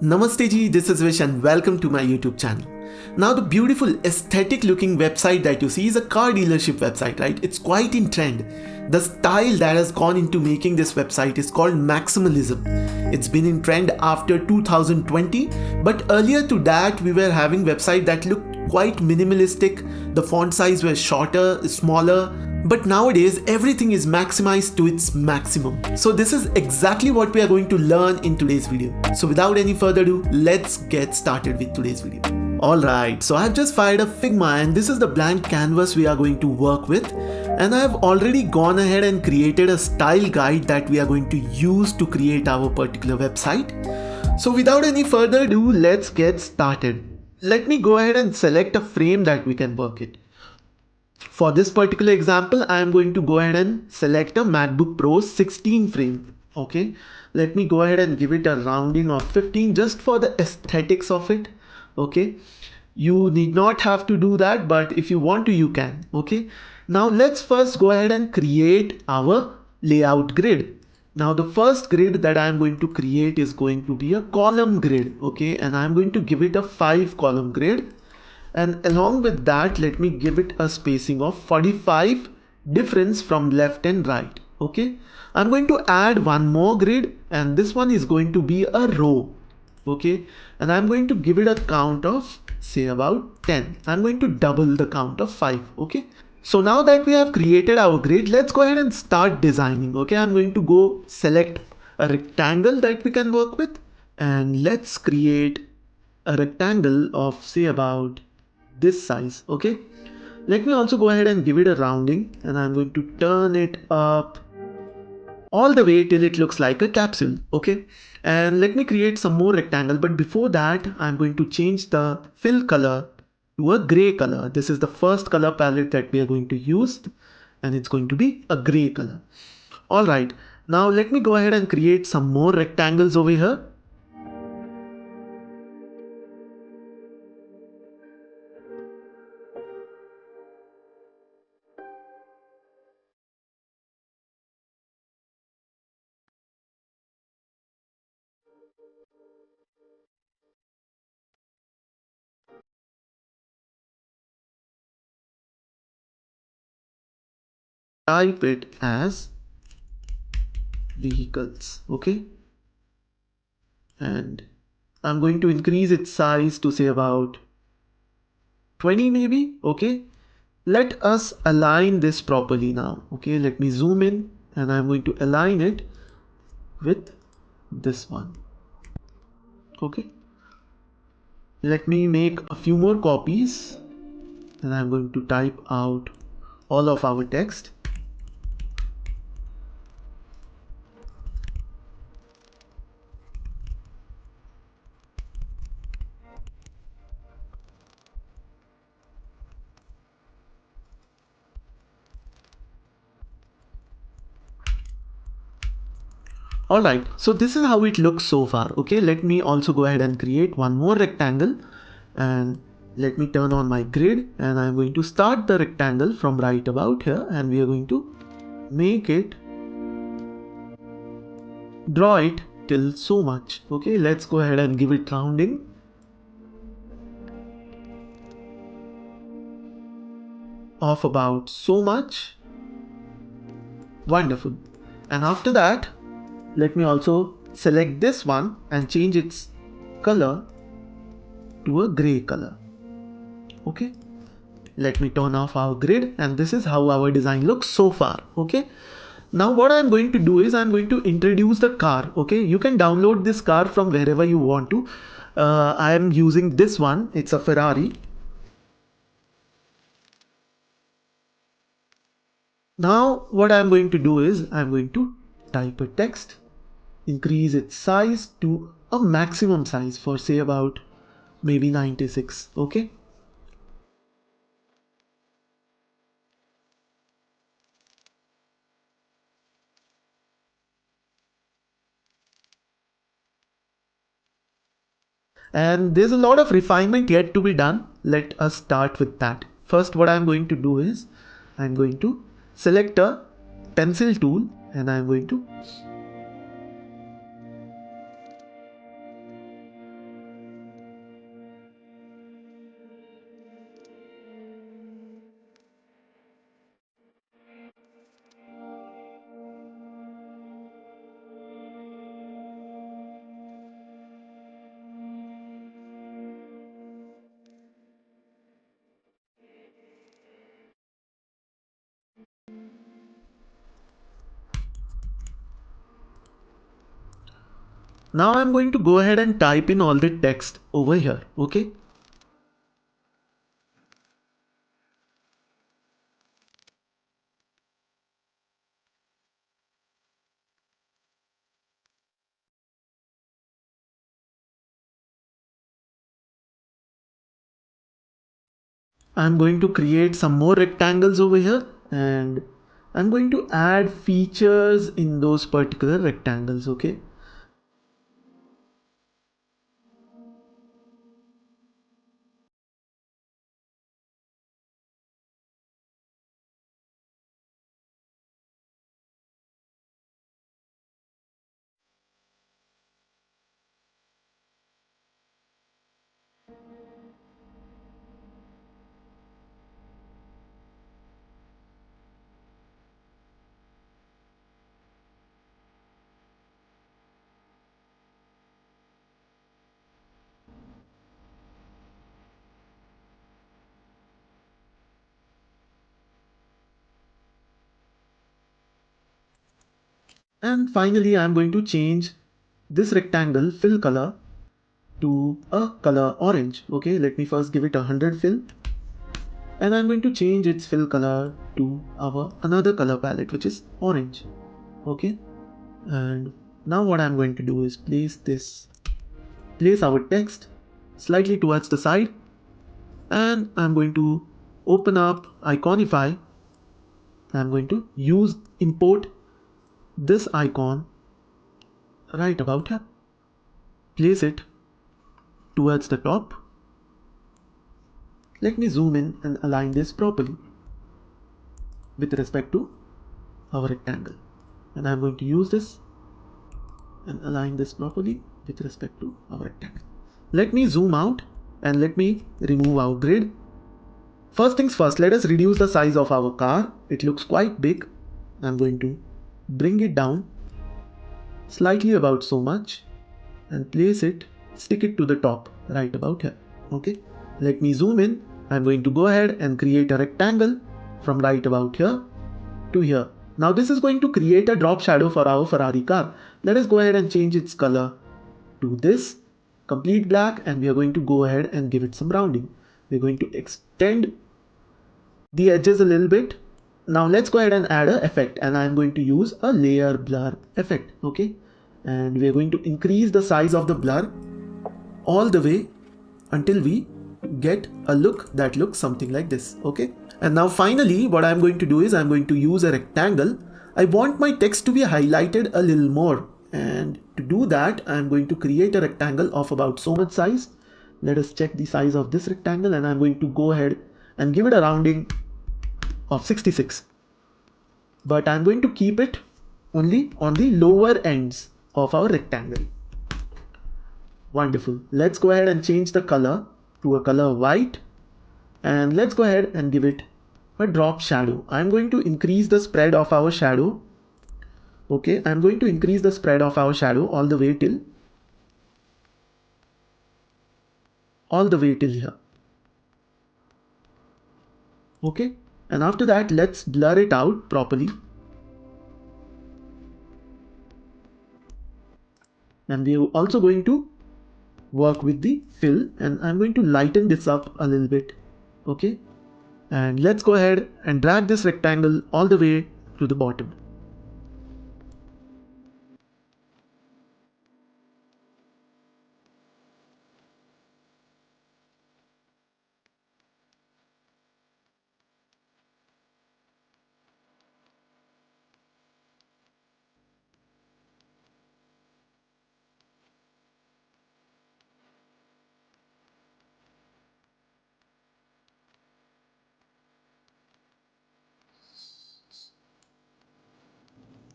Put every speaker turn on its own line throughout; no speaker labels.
Namaste ji, this is Vish and welcome to my YouTube channel. Now the beautiful aesthetic looking website that you see is a car dealership website, right? It's quite in trend. The style that has gone into making this website is called maximalism. It's been in trend after 2020, but earlier to that we were having website that looked quite minimalistic. The font size was shorter, smaller, but nowadays everything is maximized to its maximum. So this is exactly what we are going to learn in today's video. So without any further ado, let's get started with today's video. Alright, so I've just fired a Figma and this is the blank canvas we are going to work with, and I've already gone ahead and created a style guide that we are going to use to create our particular website. So without any further ado, let's get started. Let me go ahead and select a frame that we can work it. For this particular example, I am going to go ahead and select a MacBook Pro 16 frame. Okay, let me go ahead and give it a rounding of 15 just for the aesthetics of it. Okay, you need not have to do that, but if you want to, you can. Okay, now let's first go ahead and create our layout grid. Now the first grid that I am going to create is going to be a column grid. Okay, and I'm going to give it a 5-column grid. And along with that, let me give it a spacing of 45 difference from left and right. Okay, I'm going to add one more grid, and this one is going to be a row. Okay, and I'm going to give it a count of say about 10. I'm going to double the count of 5. Okay, so now that we have created our grid, let's go ahead and start designing. Okay, I'm going to go select a rectangle that we can work with, and let's create a rectangle of say about this size. Okay, let me also go ahead and give it a rounding, and I'm going to turn it up all the way till it looks like a capsule. Okay, and let me create some more rectangle, but before that I'm going to change the fill color to a gray color. This is the first color palette that we are going to use, and it's going to be a gray color. All right, now let me go ahead and create some more rectangles over here. Type it as vehicles. Okay, and I'm going to increase its size to say about 20 maybe. Okay, let us align this properly now. Okay, let me zoom in, and I'm going to align it with this one. Okay, let me make a few more copies, and I'm going to type out all of our text. Alright, so this is how it looks so far. Okay, let me also go ahead and create one more rectangle, and let me turn on my grid, and I'm going to start the rectangle from right about here, and we are going to make it, draw it till so much. Okay, let's go ahead and give it rounding of about so much. Wonderful. And after that, let me also select this one and change its color to a gray color. Okay, let me turn off our grid, and this is how our design looks so far. Okay, now what I'm going to do is I'm going to introduce the car. Okay, you can download this car from wherever you want to. I am using this one, it's a Ferrari. Now what I'm going to do is I'm going to type a text, increase its size to a maximum size for say about maybe 96. Okay, and there's a lot of refinement yet to be done. Let us start with that. First, what I'm going to do is I'm going to select a pencil tool, and I'm going to Now I'm going to go ahead and type in all the text over here. Okay. I'm going to create some more rectangles over here, and I'm going to add features in those particular rectangles. Okay. And finally, I'm going to change this rectangle fill color to a color orange. Okay, let me first give it 100 fill, and I'm going to change its fill color to our another color palette, which is orange. Okay, and now what I'm going to do is place our text slightly towards the side, and I'm going to open up Iconify. I'm going to import this icon right about here, place it towards the top. Let me zoom in and align this properly with respect to our rectangle, and I'm going to use this and align this properly with respect to our rectangle. Let me zoom out and let me remove our grid. First things first, let us reduce the size of our car. It looks quite big. I'm going to bring it down slightly about so much and stick it to the top right about here. Okay, let me zoom in. I'm going to go ahead and create a rectangle from right about here to here. Now this is going to create a drop shadow for our Ferrari car. Let us go ahead and change its color to this complete black, and we are going to go ahead and give it some rounding. We're going to extend the edges a little bit. Now let's go ahead and add an effect, and I'm going to use a layer blur effect. Okay, and we're going to increase the size of the blur all the way until we get a look that looks something like this. Okay, and now finally what I'm going to do is I'm going to use a rectangle. I want my text to be highlighted a little more, and to do that I'm going to create a rectangle of about so much size. Let us check the size of this rectangle, and I'm going to go ahead and give it a rounding of 66, but I'm going to keep it only on the lower ends of our rectangle. Wonderful. Let's go ahead and change the color to a color white, and let's go ahead and give it a drop shadow. I'm going to increase the spread of our shadow. Okay, I'm going to increase the spread of our shadow all the way till here. Okay, and after that let's blur it out properly, and we're also going to work with the fill, and I'm going to lighten this up a little bit. Okay, and let's go ahead and drag this rectangle all the way to the bottom.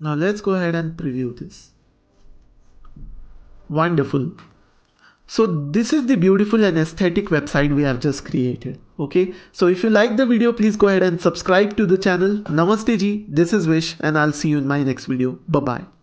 Now let's go ahead and preview this. Wonderful. So this is the beautiful and aesthetic website we have just created. Okay, so if you like the video, please go ahead and subscribe to the channel. Namaste ji, this is Vish, and I'll see you in my next video. Bye bye.